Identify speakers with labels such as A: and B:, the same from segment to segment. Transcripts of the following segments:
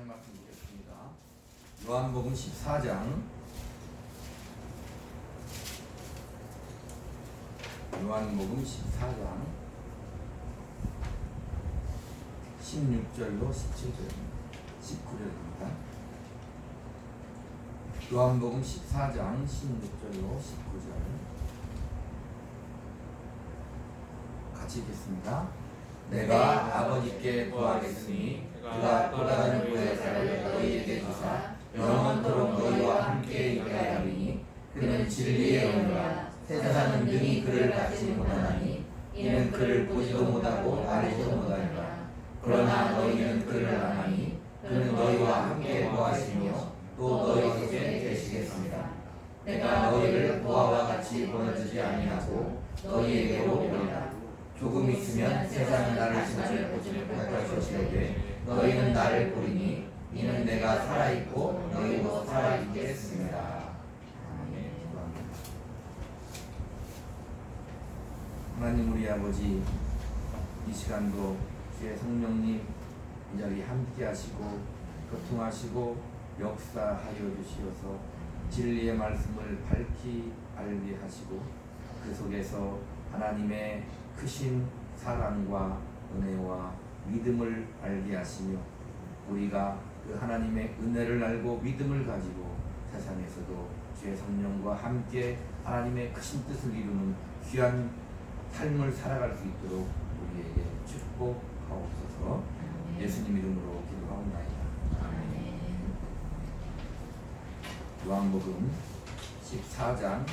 A: 말씀 보겠습니다. 요한복음 14장 요한복음 14장 16절로 17절 19절입니다. 요한복음 14장 16절로 19절 같이 읽겠습니다. 내가 아버지께 구하겠으니 그가 또 다른 보혜사를 너희에게 주사 영원토록 너희와 함께 있게 하리니 그는 진리의 영이라. 세상은 능히 그를 받지 못하나니 이는 그를 보지도 못하고 알지도 못하니라. 그러나 너희는 그를 아나니 그는 너희와 함께 거하시며 또 너희 속에 계시겠습니다. 내가 너희를 보아와 같이 보내주지 아니하고 너희에게로 오리라. 조금 있으면 세상은 나를 진짜 보지 못할 것이오되 너희는 나를 보리니 이는 내가 살아있고 너희도 살아있겠습니다. 하나님 우리 아버지, 이 시간도 주의 성령님 이 자리에 함께 하시고 교통하시고 역사하여 주시어서 진리의 말씀을 밝히 알게 하시고 그 속에서 하나님의 크신 사랑과 은혜와 믿음을 알게 하시며 우리가 그 하나님의 은혜를 알고 믿음을 가지고 세상에서도 주의 성령과 함께 하나님의 크신 뜻을 이루는 귀한 삶을 살아갈 수 있도록 우리에게 축복하옵소서. 예수님 이름으로 기도하옵나이다. 요한복음 14장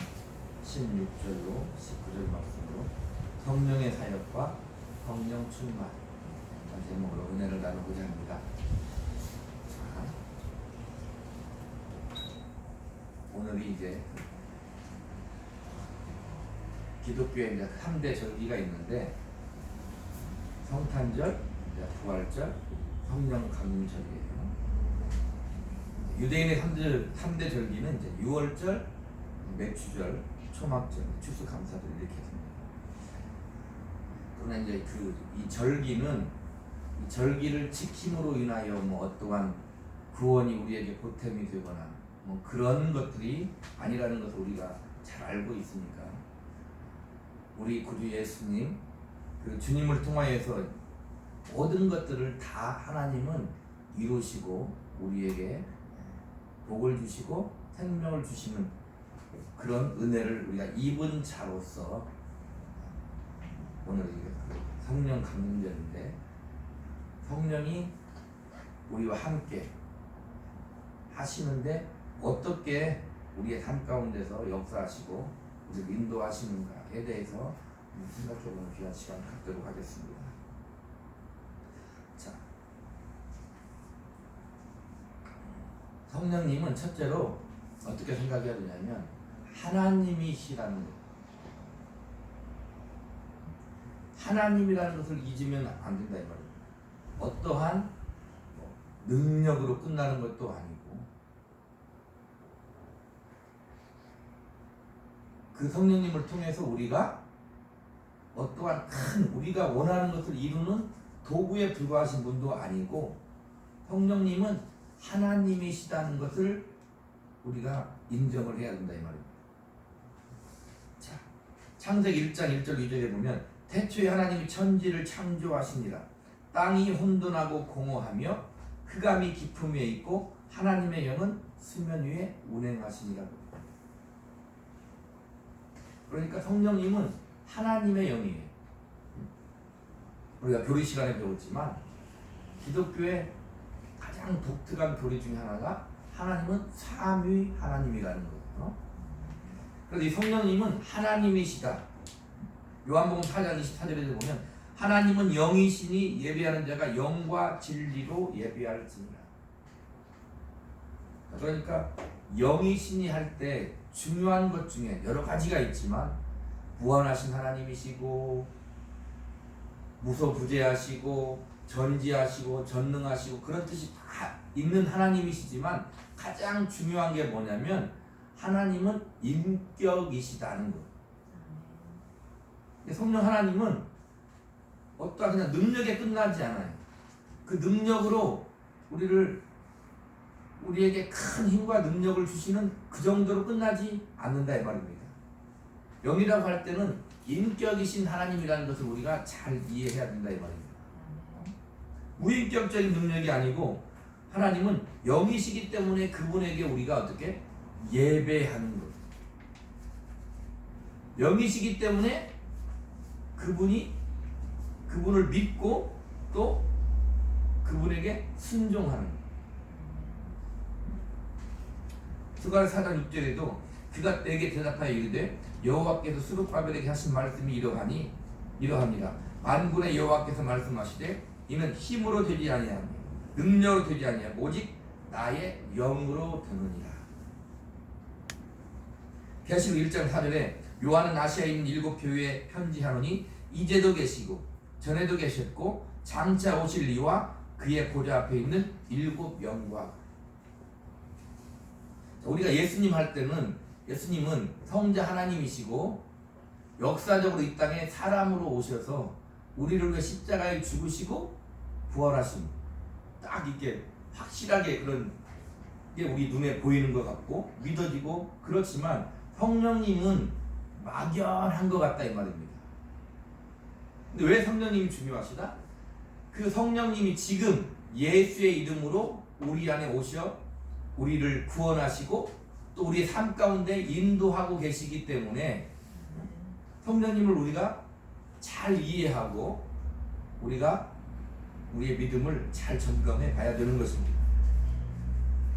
A: 16절로 19절 말씀으로 성령의 사역과 성령 충만 제목으로 은혜를 나누고자 합니다. 오늘이 이제 기독교에 이제 3대 절기가 있는데 성탄절, 부활절, 성령 강림절이에요. 유대인의 3대 절기는 이제 유월절, 매추절, 초막절, 추수감사절 이렇게 됩니다. 그러나 이제 이 절기는 이 절기를 지킴으로 인하여 어떠한 구원이 우리에게 보탬이 되거나 그런 것들이 아니라는 것을 우리가 잘 알고 있으니까 우리 구주 예수님 그 주님을 통하여서 모든 것들을 다 하나님은 이루시고 우리에게 복을 주시고 생명을 주시는 그런 은혜를 우리가 입은 자로서 오늘 성령 강림절인데 성령이 우리와 함께 하시는데 어떻게 우리의 삶 가운데서 역사하시고 우리를 인도하시는가에 대해서 생각해보는 귀한 시간 갖도록 하겠습니다. 자, 성령님은 첫째로 어떻게 생각해야 되냐면 하나님이시라는 것. 하나님이라는 것을 잊으면 안 된다 이 말이에요. 어떠한 능력으로 끝나는 것도 아니고 그 성령님을 통해서 우리가 어떠한 큰 우리가 원하는 것을 이루는 도구에 불과하신 분도 아니고 성령님은 하나님이시다는 것을 우리가 인정을 해야 된다 이 말입니다. 자, 창세기 1장 1절 2절에 보면 태초에 하나님이 천지를 창조하시니라. 땅이 혼돈하고 공허하며 흑암이 깊음 위에 있고 하나님의 영은 수면 위에 운행하시니라고. 그러니까 성령님은 하나님의 영이에요. 우리가 교리 시간에 배웠지만 기독교의 가장 독특한 교리 중에 하나가 하나님은 삼위 하나님이라는 거예요. 그래서 이 성령님은 하나님이시다. 요한복음 4장 24절에 보면 하나님은 영이시니 예배하는 자가 영과 진리로 예배할지니라. 그러니까 영이시니 할 때 중요한 것 중에 여러 가지가 있지만 무한하신 하나님이시고 무소부재하시고 전지하시고 전능하시고 그런 뜻이 다 있는 하나님이시지만 가장 중요한 게 뭐냐면 하나님은 인격이시다는 것. 성령 하나님은 어떠한 그냥 능력에 끝나지 않아요. 그 능력으로 우리를 우리에게 큰 힘과 능력을 주시는 그 정도로 끝나지 않는다 이 말입니다. 영이라고 할 때는 인격이신 하나님이라는 것을 우리가 잘 이해해야 된다 이 말입니다. 무인격적인 능력이 아니고 하나님은 영이시기 때문에 그분에게 우리가 어떻게 예배하는 것. 영이시기 때문에 그분을 믿고 또 그분에게 순종하는 것. 스가랴 4장 6절에도 그가 내게 대답하여 이르되 여호와께서 스룹바벨에게 하신 말씀이 이러합니다. 만군의 여호와께서 말씀하시되 이는 힘으로 되지 아니하며 능력으로 되지 아니하며 오직 나의 영으로 되느니라. 계시록 1장 4절에 요한은 아시아에 있는 7 교회에 편지하노니 이제도 계시고 전에도 계셨고 장차 오실 이와 그의 보좌 앞에 있는 7 영과. 우리가 예수님 할 때는 예수님은 성자 하나님이시고 역사적으로 이 땅에 사람으로 오셔서 우리를 위해 십자가에 죽으시고 부활하신, 딱 이렇게 확실하게 그런 게 우리 눈에 보이는 것 같고 믿어지고 그렇지만 성령님은 막연한 것 같다 이 말입니다. 근데 왜 성령님이 중요하시다? 그 성령님이 지금 예수의 이름으로 우리 안에 오셔 우리를 구원하시고 또 우리의 삶 가운데 인도하고 계시기 때문에 성령님을 우리가 잘 이해하고 우리가 우리의 믿음을 잘 점검해 봐야 되는 것입니다.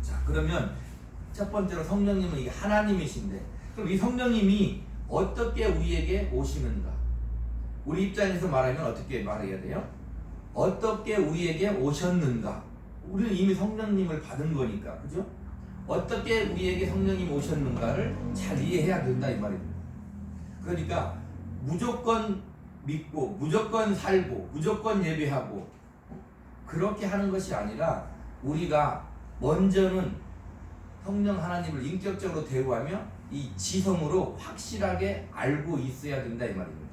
A: 자, 그러면 첫 번째로 성령님은 이게 하나님이신데, 그럼 이 성령님이 어떻게 우리에게 오시는가? 우리 입장에서 말하면 어떻게 말해야 돼요? 어떻게 우리에게 오셨는가? 우리는 이미 성령님을 받은 거니까, 그죠? 어떻게 우리에게 성령님이 오셨는가를 잘 이해해야 된다 이 말입니다. 그러니까 무조건 믿고 무조건 살고 무조건 예배하고 그렇게 하는 것이 아니라 우리가 먼저는 성령 하나님을 인격적으로 대우하며 이 지성으로 확실하게 알고 있어야 된다 이 말입니다.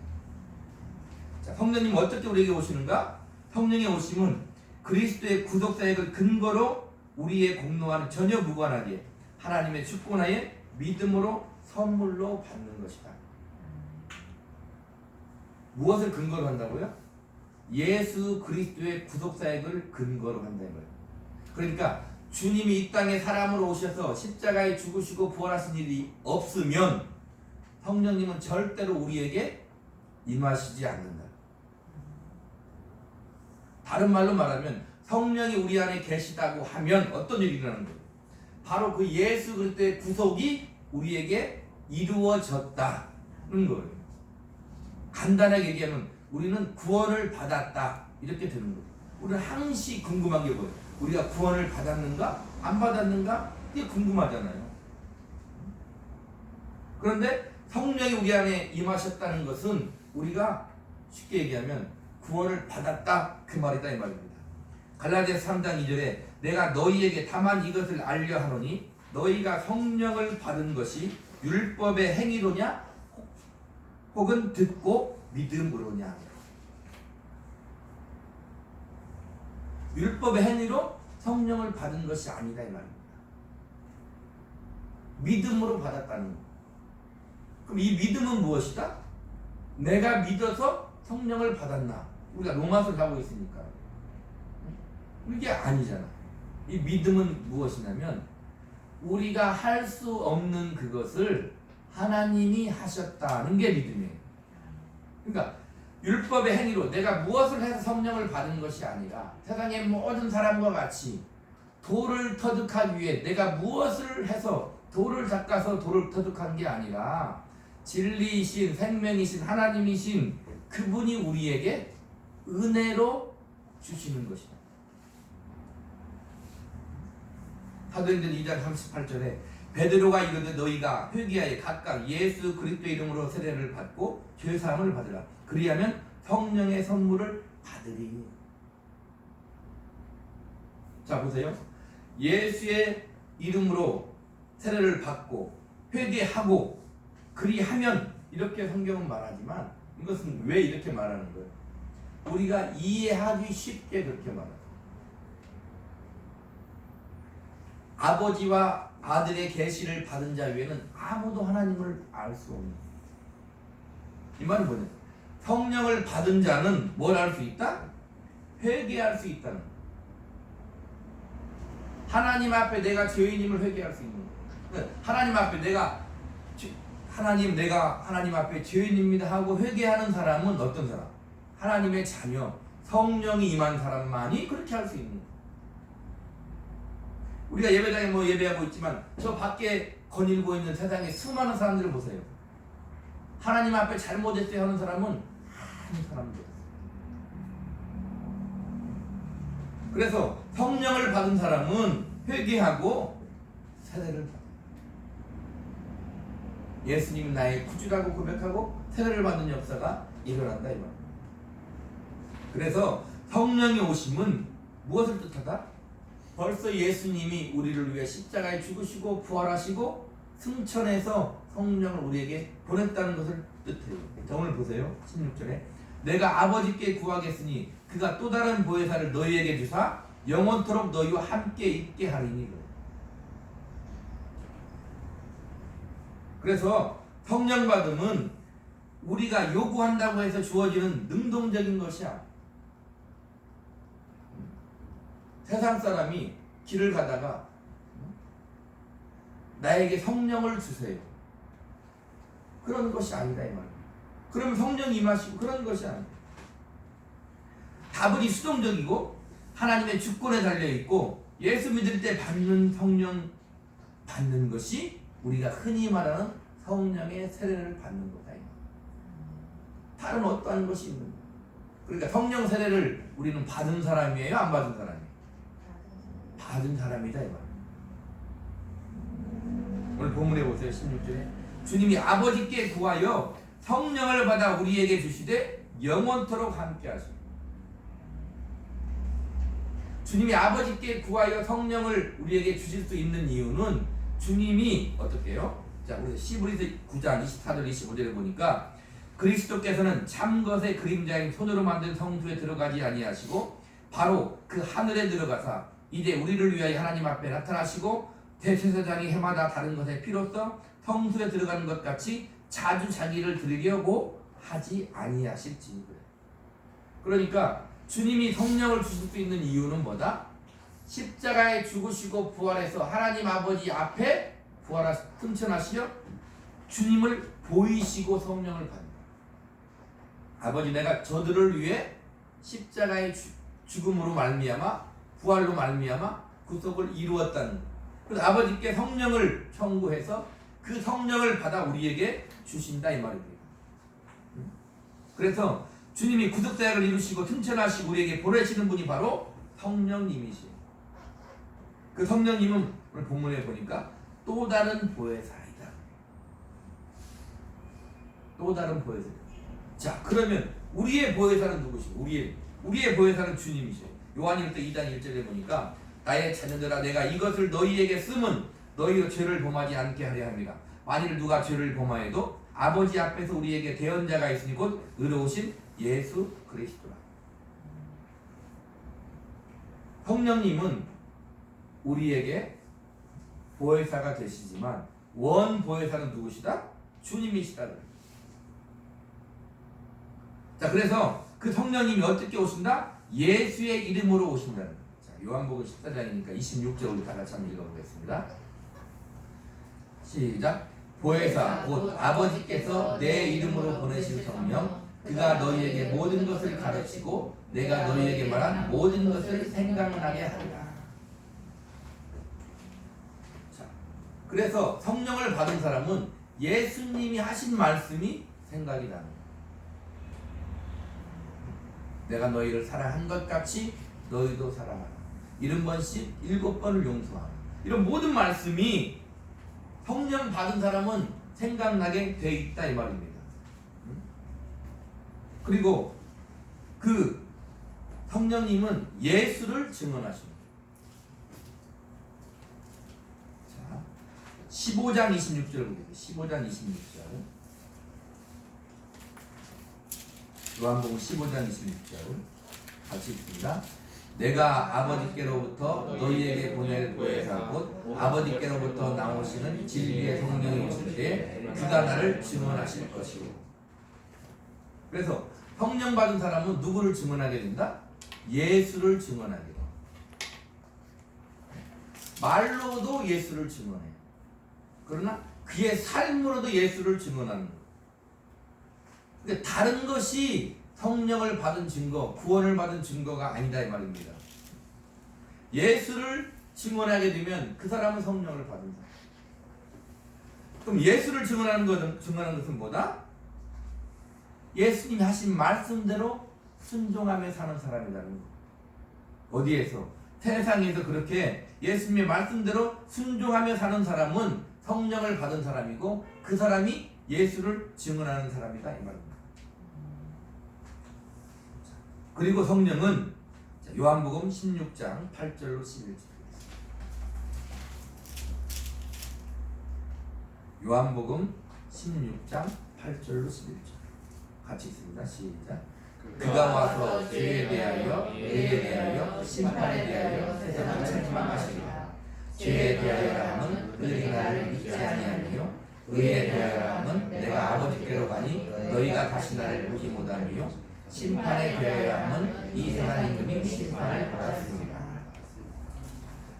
A: 자, 성령님 어떻게 우리에게 오시는가? 성령의 오심은 그리스도의 구속사역을 근거로 우리의 공로와는 전혀 무관하게 하나님의 주권하에 믿음으로 선물로 받는 것이다. 무엇을 근거로 한다고요? 예수 그리스도의 구속사역을 근거로 한다 이 말이에요. 그러니까 주님이 이 땅에 사람으로 오셔서 십자가에 죽으시고 부활하신 일이 없으면 성령님은 절대로 우리에게 임하시지 않는다. 다른 말로 말하면 성령이 우리 안에 계시다고 하면 어떤 일이 일어나는 거예요? 바로 그 예수 그리스도의 구속이 우리에게 이루어졌다는 거예요. 간단하게 얘기하면 우리는 구원을 받았다 이렇게 되는 거예요. 우리는 항시 궁금한 게 뭐예요? 우리가 구원을 받았는가? 안 받았는가? 이게 궁금하잖아요. 그런데 성령이 우리 안에 임하셨다는 것은 우리가 쉽게 얘기하면 구원을 받았다 그 말이다 이 말입니다. 갈라디아서 3장 2절에 내가 너희에게 다만 이것을 알려 하노니 너희가 성령을 받은 것이 율법의 행위로냐 혹은 듣고 믿음으로냐. 율법의 행위로 성령을 받은 것이 아니다 이 말입니다. 믿음으로 받았다는 것. 그럼 이 믿음은 무엇이다? 내가 믿어서 성령을 받았나? 우리가 로마서를 하고 있으니까 이게 아니잖아. 이 믿음은 무엇이냐면 우리가 할 수 없는 그것을 하나님이 하셨다는 게 믿음이에요. 그러니까 율법의 행위로 내가 무엇을 해서 성령을 받은 것이 아니라 세상의 모든 사람과 같이 돌을 터득하기 위해 내가 무엇을 해서 돌을 닦아서 돌을 터득한 게 아니라 진리이신 생명이신 하나님이신 그분이 우리에게 은혜로 주시는 것이다. 사도행전 2장 38절에 베드로가 이르되 너희가 회개하여 각각 예수 그리스도 이름으로 세례를 받고 죄사함을 받으라. 그리하면 성령의 선물을 받으리니. 자 보세요. 예수의 이름으로 세례를 받고 회개하고 그리하면 이렇게 성경은 말하지만 이것은 왜 이렇게 말하는 거예요? 우리가 이해하기 쉽게 그렇게 말합니다. 아버지와 아들의 계시를 받은 자 외에는 아무도 하나님을 알 수 없는. 이 말은 뭐냐? 성령을 받은 자는 뭘 할 수 있다? 회개할 수 있다는. 하나님 앞에 내가 죄인임을 회개할 수 있는. 하나님 앞에 내가 하나님 앞에 죄인입니다 하고 회개하는 사람은 어떤 사람? 하나님의 자녀, 성령이 임한 사람만이 그렇게 할 수 있는. 우리가 예배당에 뭐 예배하고 있지만 저 밖에 거닐고 있는 세상에 수많은 사람들을 보세요. 하나님 앞에 잘못했어요 하는 사람은 많은 사람들. 그래서 성령을 받은 사람은 회개하고 세례를 받아요. 예수님이 나의 구주라고 고백하고 세례를 받는 역사가 일어난다 이 말. 그래서 성령의 오심은 무엇을 뜻하다? 벌써 예수님이 우리를 위해 십자가에 죽으시고 부활하시고 승천해서 성령을 우리에게 보냈다는 것을 뜻해요. 오늘 보세요. 16절에 내가 아버지께 구하겠으니 그가 또 다른 보혜사를 너희에게 주사 영원토록 너희와 함께 있게 하리니. 그래서 성령 받음은 우리가 요구한다고 해서 주어지는 능동적인 것이야. 세상 사람이 길을 가다가 나에게 성령을 주세요. 그런 것이 아니다 이 말이야. 그러면 성령이 임하시고 그런 것이 아니다. 다분히 수동적이고 하나님의 주권에 달려있고 예수 믿을 때 받는 성령 받는 것이 우리가 흔히 말하는 성령의 세례를 받는 거다. 다른 어떠한 것이 있는 거야. 그러니까 성령 세례를 우리는 받은 사람이에요? 안 받은 사람이에요? 받은 사람이다 이 말. 오늘 본문에 보세요. 16절에 주님이 아버지께 구하여 성령을 받아 우리에게 주시되 영원토록 함께 하시고. 주님이 아버지께 구하여 성령을 우리에게 주실 수 있는 이유는 주님이 어떻게 해요? 자, 우리 히브리서 9장 24절 25절에 보니까 그리스도께서는 참것의 그림자인 손으로 만든 성소에 들어가지 아니하시고 바로 그 하늘에 들어가사 이제 우리를 위하여 하나님 앞에 나타나시고 대제사장이 해마다 다른 것에 피로써 성소에 들어가는 것 같이 자주 자기를 드리려고 하지 아니하실지니. 그러니까 주님이 성령을 주실 수 있는 이유는 뭐다? 십자가에 죽으시고 부활해서 하나님 아버지 앞에 승천하시려 주님을 보이시고 성령을 받는다. 아버지 내가 저들을 위해 십자가의 죽음으로 말미암아 부활로 말미암아 구속을 이루었다는 것. 그래서 아버지께 성령을 청구해서 그 성령을 받아 우리에게 주신다 이 말입니다. 그래서 주님이 구속사역을 이루시고 승천하시고 우리에게 보내시는 분이 바로 성령님이시에요. 그 성령님은 오늘 본문에 보니까 또 다른 보혜사이다. 또 다른 보혜사. 자, 그러면 우리의 보혜사는 누구시고? 우리의 보혜사는 주님이시에요. 요한일서 2장 1절에 보니까 나의 자녀들아 내가 이것을 너희에게 쓰면 너희가 죄를 범하지 않게 하려 합니다. 만일 누가 죄를 범하여도 아버지 앞에서 우리에게 대언자가 있으니 곧 의로우신 예수 그리스도라. 성령님은 우리에게 보혜사가 되시지만 원 보혜사는 누구시다? 주님이시다. 자, 그래서 그 성령님이 어떻게 오신다? 예수의 이름으로 오신다는 거예요. 자, 요한복음 14장이니까 26절 우리 다 같이 한번 읽어보겠습니다. 시작. 보혜사 곧 아버지께서 내 이름으로 보내실 성령 그가 너희에게 모든 것을 가르치고 내가 너희에게 말한 모든 것을 생각나게 하리라. 자, 그래서 성령을 받은 사람은 예수님이 하신 말씀이 생각이 나는 거예요. 내가 너희를 사랑한 것 같이 너희도 사랑하라. 70번씩 7번을 용서하라. 이런 모든 말씀이 성령 받은 사람은 생각나게 돼 있다 이 말입니다. 그리고 그 성령님은 예수를 증언하십니다. 자, 15장 26절을 보세요. 15장 26절. 요한복음 15장 26절 같이 읽습니다. 내가 아버지께로부터 너희에게 보낼 보혜사 곧 곧 아버지께로부터 나오시는 진리의 성령이 오실 때 그가 나를 증언하실 것이고. 그래서 성령 받은 사람은 누구를 증언하게 된다? 예수를 증언하게 된다. 말로도 예수를 증언해. 그러나 그의 삶으로도 예수를 증언하는 거예요. 근데 다른 것이 성령을 받은 증거, 구원을 받은 증거가 아니다 이 말입니다. 예수를 증언하게 되면 그 사람은 성령을 받은 사람. 그럼 예수를 증언하는 것은 뭐다? 예수님이 하신 말씀대로 순종하며 사는 사람이라는 거. 어디에서? 세상에서 그렇게 예수님의 말씀대로 순종하며 사는 사람은 성령을 받은 사람이고 그 사람이 예수를 증언하는 사람이다 이 말입니다. 그리고 성령은 요한복음 16장 8절로 11절. 요한복음 16장 8절로 11절. 같이 있습니다. 시작. 그가 와서 죄에 대하여, 의에 대하여, 심판에 대하여 세상을 책망하시리라. 죄에 대하여 함은 너희가 나를 믿지 아니하며, 의에 대하여 함은 내가 아버지께로 가니 너희가 다시 나를 보지 못하며, 심판에 대하여 함은 이 세상 임금이 심판을 받았습니다.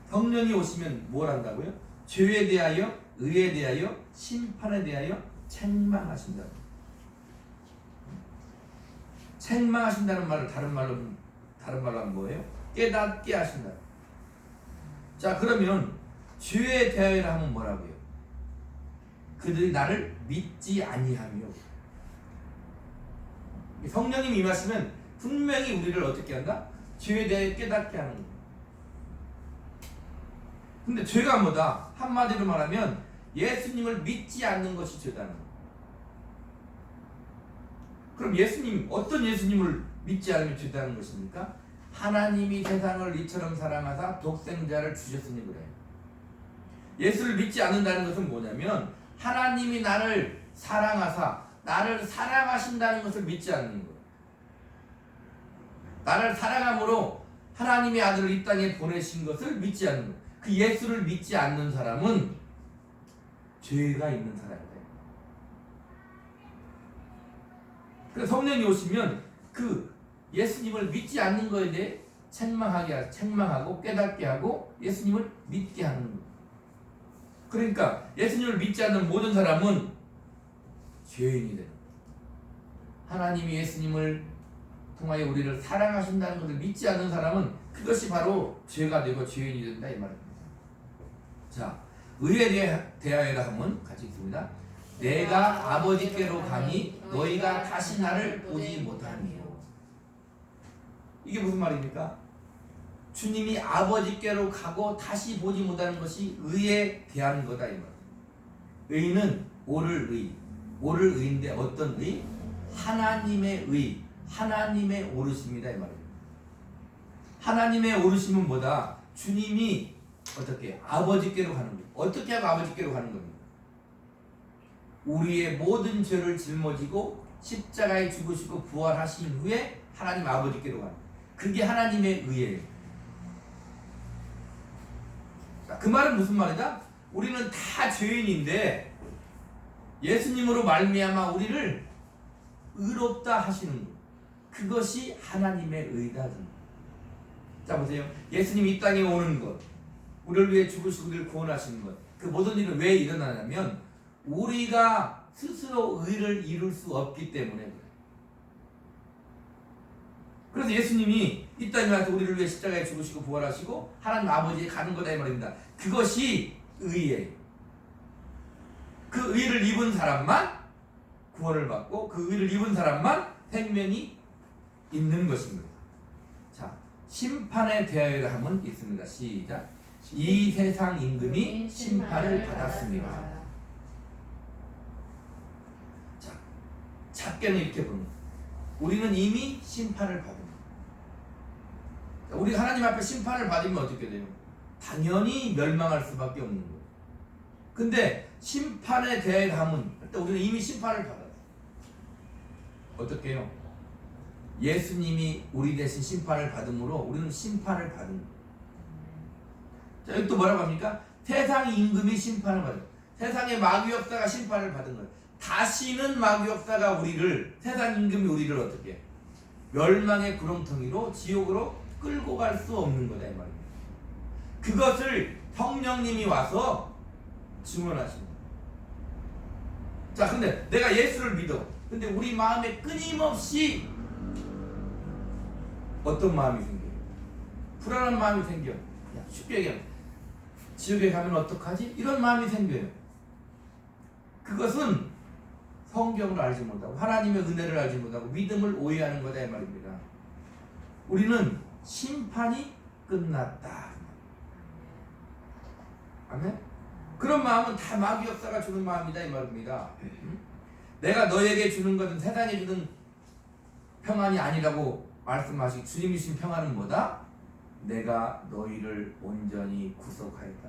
A: 성령이 오시면 뭘 한다고요? 죄에 대하여, 의에 대하여, 심판에 대하여 책망하신다. 책망하신다는 말을 다른 말로 하면 뭐예요? 깨닫게 하신다. 자, 그러면 죄에 대하여 하면 뭐라고요? 그들이 나를 믿지 아니하며. 성령님이 임하시면 분명히 우리를 어떻게 한다? 죄에 대해 깨닫게 하는 거예요. 근데 죄가 뭐다? 한마디로 말하면 예수님을 믿지 않는 것이 죄다는 거예요. 그럼 예수님, 어떤 예수님을 믿지 않으면 죄다는 것입니까? 하나님이 세상을 이처럼 사랑하사 독생자를 주셨으니 그래요. 예수를 믿지 않는다는 것은 뭐냐면 하나님이 나를 사랑하사 나를 사랑하신다는 것을 믿지 않는 거예요. 나를 사랑함으로 하나님의 아들을 이 땅에 보내신 것을 믿지 않는 거예요. 그 예수를 믿지 않는 사람은 죄가 있는 사람이에요. 그래서 성령이 오시면 그 예수님을 믿지 않는 것에 대해 책망하고 깨닫게 하고 예수님을 믿게 하는 거예요. 그러니까 예수님을 믿지 않는 모든 사람은 죄인이 돼요. 하나님이 예수님을 통하여 우리를 사랑하신다는 것을 믿지 않는 사람은 그것이 바로 죄가 되고 죄인이 된다 이 말입니다. 자, 의에 대하여 하면 같이 읽습니다. 내가 아버지께로 가니 너희가 다시 나를 보지 못하니요. 이게 무슨 말입니까? 주님이 아버지께로 가고 다시 보지 못하는 것이 의에 대한 거다 이 말. 의는 옳을 의인데 어떤 의? 하나님의 의, 하나님의 옳으심이다 이 말입니다. 하나님의 옳으심은 뭐다? 주님이 어떻게 아버지께로 가는 거예요. 어떻게 하고 아버지께로 가는 겁니까? 우리의 모든 죄를 짊어지고 십자가에 죽으시고 부활하신 후에 하나님 아버지께로 가는 거예요. 그게 하나님의 의예요. 자, 그 말은 무슨 말이다? 우리는 다 죄인인데 예수님으로 말미암아 우리를 의롭다 하시는 것, 그것이 하나님의 의다. 자, 보세요. 예수님이 이 땅에 오는 것, 우리를 위해 죽으시고 우리를 구원하시는 것, 그 모든 일은 왜 일어나냐면 우리가 스스로 의를 이룰 수 없기 때문에 그래요. 그래서 예수님이 이 땅에 와서 우리를 위해 십자가에 죽으시고 부활하시고 하나님 아버지에 가는 거다 이 말입니다. 그것이 의예요. 그 의를 입은 사람만 구원을 받고 그 의를 입은 사람만 생명이 있는 것입니다. 자, 심판에 대하여 하면 있습니다. 시작. 이 세상 임금이 심판을 받았습니다. 자, 작게는 이렇게 보는 거예요. 우리는 이미 심판을 받은 거예요. 우리 하나님 앞에 심판을 받으면 어떻게 돼요? 당연히 멸망할 수밖에 없는 거예요. 근데 심판에 대하여 하면 우리는 이미 심판을 받았어요. 어떻게 해요? 예수님이 우리 대신 심판을 받음으로 우리는 심판을 받은 거예요. 자, 여기 또 뭐라고 합니까? 세상 임금이 심판을 받은 거예요. 세상의 마귀 역사가 심판을 받은 거예요. 다시는 마귀 역사가 우리를, 세상 임금이 우리를 어떻게 해? 멸망의 구렁텅이로 지옥으로 끌고 갈 수 없는 거다 이 말입니다. 그것을 성령님이 와서 증언하시는 거예요. 자, 근데 내가 예수를 믿어. 근데 우리 마음에 끊임없이 어떤 마음이 생겨요? 불안한 마음이 생겨요. 쉽게 얘기하면 지옥에 가면 어떡하지? 이런 마음이 생겨요. 그것은 성경을 알지 못하고 하나님의 은혜를 알지 못하고 믿음을 오해하는 거다 이 말입니다. 우리는 심판이 끝났다. 아멘? 그런 마음은 다 마귀 역사가 주는 마음이다 이 말입니다. 내가 너에게 주는 것은 세상에 주는 평안이 아니라고 말씀하시고 주님이 주신 평안은 뭐다? 내가 너희를 온전히 구속하였다.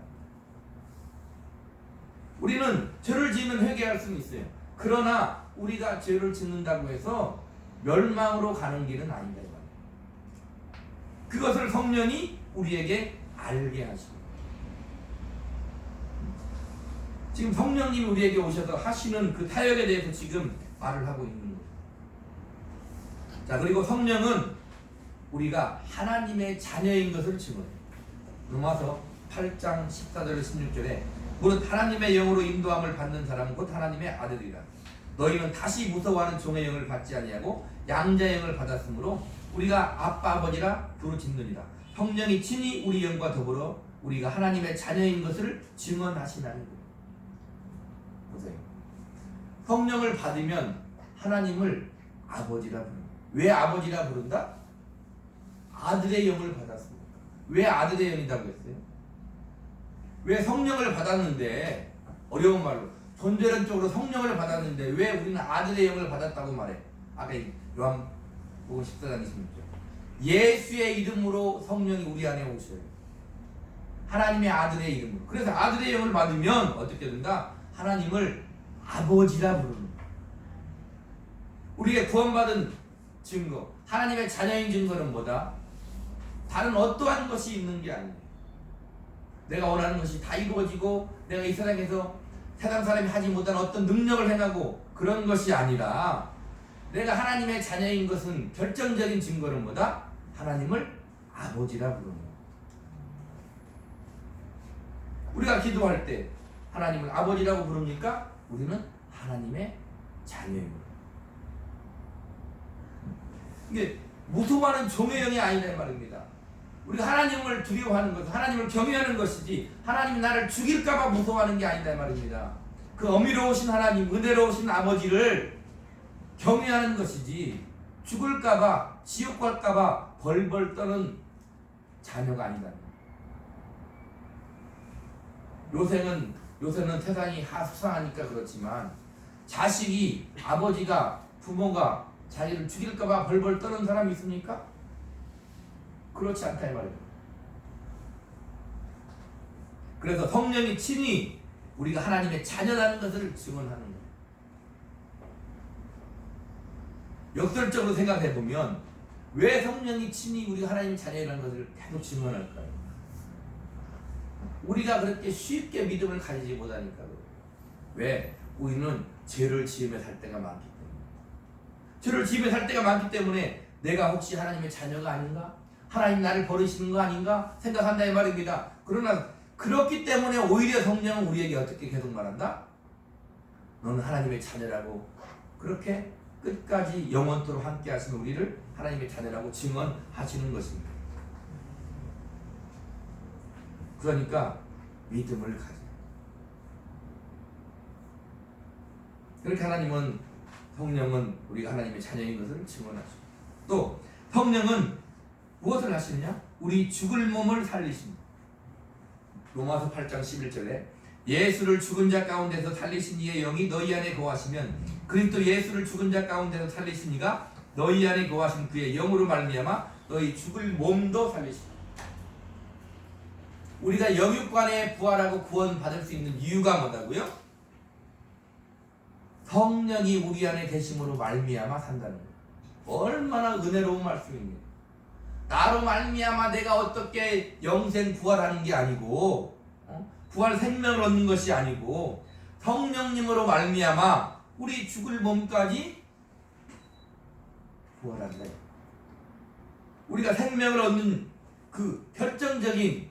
A: 우리는 죄를 지으면 회개할 수는 있어요. 그러나 우리가 죄를 짓는다고 해서 멸망으로 가는 길은 아니다. 그것을 성령이 우리에게 알게 하십니다. 지금 성령님이 우리에게 오셔서 하시는 그 타협에 대해서 지금 말을 하고 있는 거예요. 자, 그리고 성령은 우리가 하나님의 자녀인 것을 증언해요. 로마서 8장 14절 16절에 무릇 하나님의 영으로 인도함을 받는 사람은 곧 하나님의 아들이라. 너희는 다시 무서워하는 종의 영을 받지 아니하고 양자의 영을 받았으므로 우리가 아빠 아버지라 부르짖느니라. 성령이 친히 우리 영과 더불어 우리가 하나님의 자녀인 것을 증언하시나니. 보세요. 성령을 받으면 하나님을 아버지라 부른다. 왜 아버지라 부른다? 아들의 영을 받았습니다. 왜 아들의 영이라고 했어요? 왜 성령을 받았는데, 어려운 말로 존재론적으로 성령을 받았는데 왜 우리는 아들의 영을 받았다고 말해? 아까 요한복음 14장 26절. 예수의 이름으로 성령이 우리 안에 오셔요. 하나님의 아들의 이름으로. 그래서 아들의 영을 받으면 어떻게 된다? 하나님을 아버지라 부르는 거예요. 우리가 구원받은 증거, 하나님의 자녀인 증거는 뭐다? 다른 어떠한 것이 있는 게 아니에요. 내가 원하는 것이 다 이루어지고 내가 이 세상에서 세상 사람이 하지 못한 어떤 능력을 행하고 그런 것이 아니라 내가 하나님의 자녀인 것은 결정적인 증거는 뭐다? 하나님을 아버지라 부르는 거예요. 우리가 기도할 때 하나님을 아버지라고 부릅니까? 우리는 하나님의 자녀입니다. 이게 무서워하는 종의 영이 아니란 말입니다. 우리가 하나님을 두려워하는 것은 하나님을 경외하는 것이지 하나님이 나를 죽일까봐 무서워하는 게 아니다 말입니다. 그 어미로우신 하나님, 은혜로우신 아버지를 경외하는 것이지 죽을까봐, 지옥 갈까봐 벌벌 떠는 자녀가 아니다. 요새는 세상이 수상하니까 그렇지만 자식이, 아버지가, 부모가 자기를 죽일까봐 벌벌 떠는 사람이 있습니까? 그렇지 않다 이 말이에요. 그래서 성령이 친히 우리가 하나님의 자녀라는 것을 증언하는 거예요. 역설적으로 생각해 보면 왜 성령이 친히 우리가 하나님의 자녀라는 것을 계속 증언할까요? 우리가 그렇게 쉽게 믿음을 가지지 못하니까. 왜? 우리는 죄를 지으며 살 때가 많기 때문에. 죄를 지으며 살 때가 많기 때문에 내가 혹시 하나님의 자녀가 아닌가? 하나님 나를 버리시는 거 아닌가? 생각한다 이 말입니다. 그러나 그렇기 때문에 오히려 성령은 우리에게 어떻게 계속 말한다? 너는 하나님의 자녀라고 그렇게 끝까지 영원토록 함께 하시는 우리를 하나님의 자녀라고 증언하시는 것입니다. 그러니까 믿음을 가져. 그렇게 하나님은, 성령은 우리가 하나님의 자녀인 것을 증언하시고 또 성령은 무엇을 하시느냐? 우리 죽을 몸을 살리십니다. 로마서 8장 11절에 예수를 죽은 자 가운데서 살리신 이의 영이 너희 안에 거하시면 그리스도 예수를 죽은 자 가운데서 살리신 이가 너희 안에 거하신 그의 영으로 말미암아 너희 죽을 몸도 살리십니다. 우리가 영육간에 부활하고 구원받을 수 있는 이유가 뭐다고요? 성령이 우리 안에 계심으로 말미암아 산다는 거예요. 얼마나 은혜로운 말씀입니다. 나로 말미암아 내가 어떻게 영생 부활하는 게 아니고 부활 생명을 얻는 것이 아니고 성령님으로 말미암아 우리 죽을 몸까지 부활한다. 우리가 생명을 얻는 그 결정적인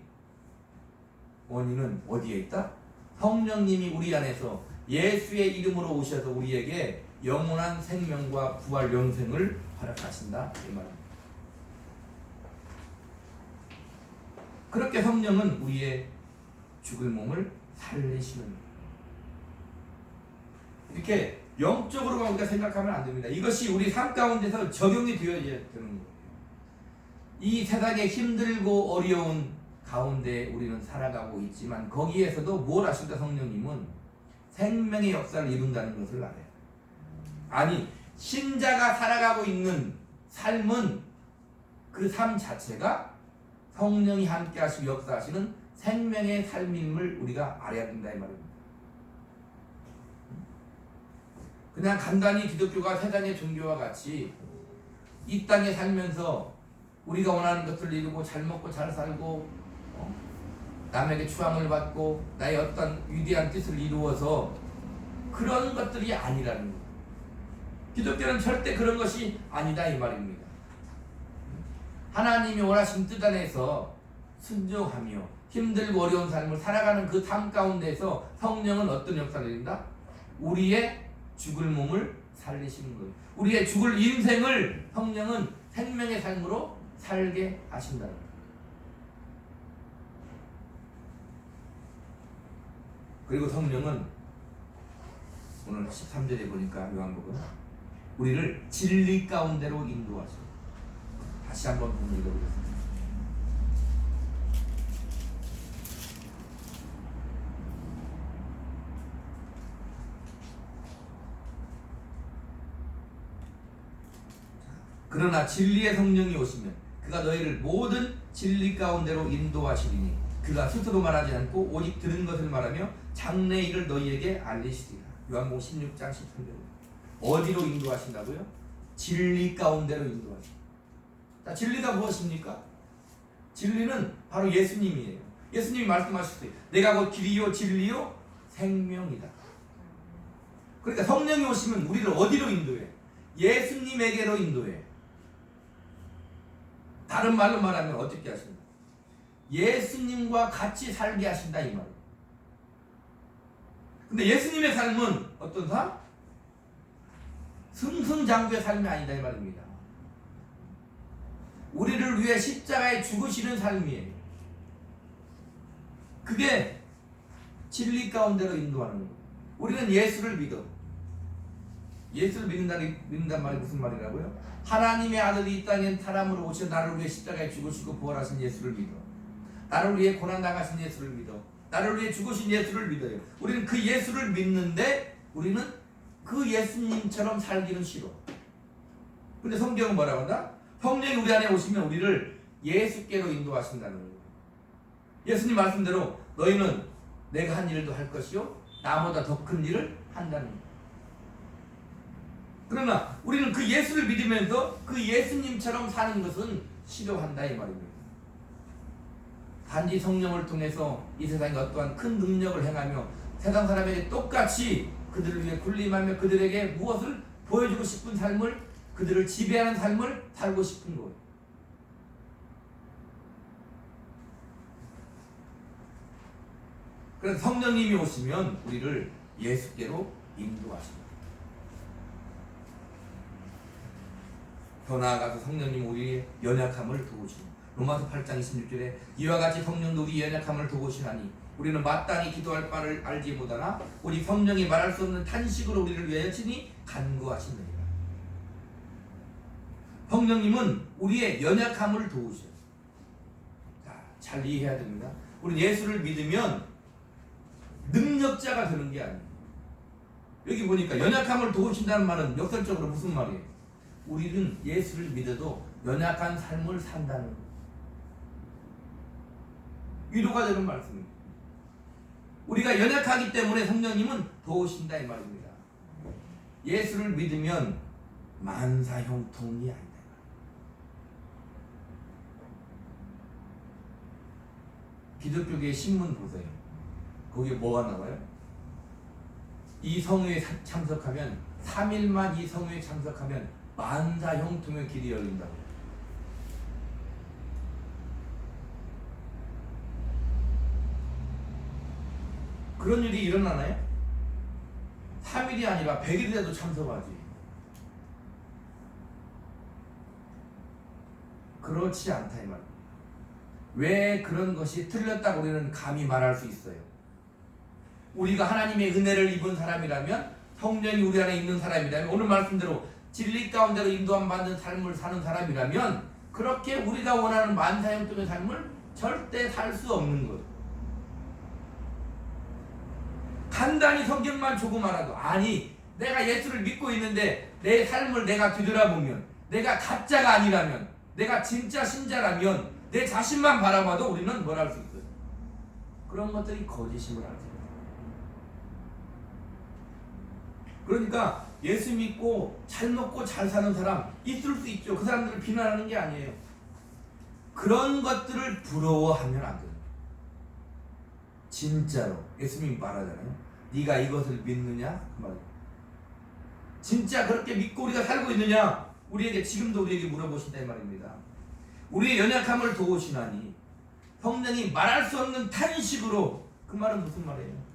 A: 원인은 어디에 있다? 성령님이 우리 안에서 예수의 이름으로 오셔서 우리에게 영원한 생명과 부활 영생을 허락하신다 이 말입니다. 그렇게 성령은 우리의 죽을 몸을 살리시는, 이렇게 영적으로만 우리가 생각하면 안 됩니다. 이것이 우리 삶 가운데서 적용이 되어야 되는 거예요. 이 세상에 힘들고 어려운 가운데 우리는 살아가고 있지만 거기에서도 뭘 하신다? 성령님은 생명의 역사를 이룬다는 것을 알아요. 아니, 신자가 살아가고 있는 삶은 그 삶 자체가 성령이 함께 하시고 역사하시는 생명의 삶임을 우리가 알아야 된다 이 말입니다. 그냥 간단히 기독교가 세상의 종교와 같이 이 땅에 살면서 우리가 원하는 것들을 이루고 잘 먹고 잘 살고 남에게 추앙을 받고 나의 어떤 위대한 뜻을 이루어서 그런 것들이 아니라는 거예요. 기독교는 절대 그런 것이 아니다 이 말입니다. 하나님이 원하신 뜻 안에서 순종하며 힘들고 어려운 삶을 살아가는 그 삶 가운데서 성령은 어떤 역사를 이룬다? 우리의 죽을 몸을 살리시는 거예요. 우리의 죽을 인생을 성령은 생명의 삶으로 살게 하신다는 거예요. 그리고 성령은 오늘 13절에 보니까 요한복음 우리를 진리 가운데로 인도하시고, 다시 한번 읽어보겠습니다. 그러나 진리의 성령이 오시면 그가 너희를 모든 진리 가운데로 인도하시리니 그가 스스로 말하지 않고 오직 들은 것을 말하며 장래 일을 너희에게 알리시리라. 요한복음 16장 13절. 어디로 인도하신다고요? 진리 가운데로 인도하신다. 자, 진리가 무엇입니까? 진리는 바로 예수님이에요. 예수님이 말씀하셨어요. 내가 곧 길이요 진리요 생명이다. 그러니까 성령이 오시면 우리를 어디로 인도해? 예수님에게로 인도해. 다른 말로 말하면 어떻게 하신다? 예수님과 같이 살게 하신다 이 말이에요. 근데 예수님의 삶은 어떤 삶? 승승장구의 삶이 아니다 이 말입니다. 우리를 위해 십자가에 죽으시는 삶이에요. 그게 진리 가운데로 인도하는 거예요. 우리는 예수를 믿어. 예수를 믿는단 말이 무슨 말이라고요? 하나님의 아들이 이 땅에 사람으로 오셔 나를 위해 십자가에 죽으시고 부활하신 예수를 믿어. 나를 위해 고난당하신 예수를 믿어. 나를 위해 죽으신 예수를 믿어요. 우리는 그 예수를 믿는데 우리는 그 예수님처럼 살기는 싫어. 근데 성경은 뭐라고 한다? 성령이 우리 안에 오시면 우리를 예수께로 인도하신다는 거예요. 예수님 말씀대로 너희는 내가 한 일도 할 것이요 나보다 더 큰 일을 한다는 거예요. 그러나 우리는 그 예수를 믿으면서 그 예수님처럼 사는 것은 싫어한다 이 말입니다. 단지 성령을 통해서 이 세상에 어떠한 큰 능력을 행하며 세상 사람에게 똑같이 그들을 위해 군림하며 그들에게 무엇을 보여주고 싶은 삶을, 그들을 지배하는 삶을 살고 싶은 거예요. 그래서 성령님이 오시면 우리를 예수께로 인도하십니다. 더 나아가서 성령님 우리의 연약함을 도우시고, 로마서 8장 26절에 이와 같이 성령도 우리 연약함을 도우시나니 우리는 마땅히 기도할 바를 알지 못하나 우리 성령이 말할 수 없는 탄식으로 우리를 위하여 친히 간구하시느니라. 성령님은 우리의 연약함을 도우셔요. 자, 잘 이해해야 됩니다. 우리 예수를 믿으면 능력자가 되는 게 아니에요. 여기 보니까 연약함을 도우신다는 말은 역설적으로 무슨 말이에요? 우리는 예수를 믿어도 연약한 삶을 산다는 거예요. 위로가 되는 말씀입니다. 우리가 연약하기 때문에 성령님은 도우신다 이 말입니다. 예수를 믿으면 만사형통이 아니다. 기독교계의 신문 보세요. 거기에 뭐가 나와요? 이 성회에 참석하면 3일만 이 성회에 참석하면 만사 형통의 길이 열린다고. 그런 일이 일어나나요? 3일이 아니라 100일이라도 참석하지. 그렇지 않다 이 말이에요. 왜 그런 것이 틀렸다고 우리는 감히 말할 수 있어요? 우리가 하나님의 은혜를 입은 사람이라면, 성령이 우리 안에 있는 사람이라면, 오늘 말씀대로 진리 가운데로 인도함 받는 삶을 사는 사람이라면 그렇게 우리가 원하는 만사형통의 삶을 절대 살 수 없는 것. 간단히 성경만 조금 알아도, 아니 내가 예수를 믿고 있는데 내 삶을 내가 뒤돌아보면, 내가 가짜가 아니라면, 내가 진짜 신자라면 내 자신만 바라봐도 우리는 뭘 할 수 있어요? 그런 것들이 거짓임을 알죠. 그러니까 예수 믿고 잘 먹고 잘 사는 사람 있을 수 있죠. 그 사람들을 비난하는 게 아니에요. 그런 것들을 부러워하면 안 돼요. 진짜로 예수님이 말하잖아요. 네가 이것을 믿느냐? 그 말이에요. 진짜 그렇게 믿고 우리가 살고 있느냐? 우리에게 지금도 우리에게 물어보신다 이 말입니다. 우리의 연약함을 도우시나니 성령이 말할 수 없는 탄식으로, 그 말은 무슨 말이에요?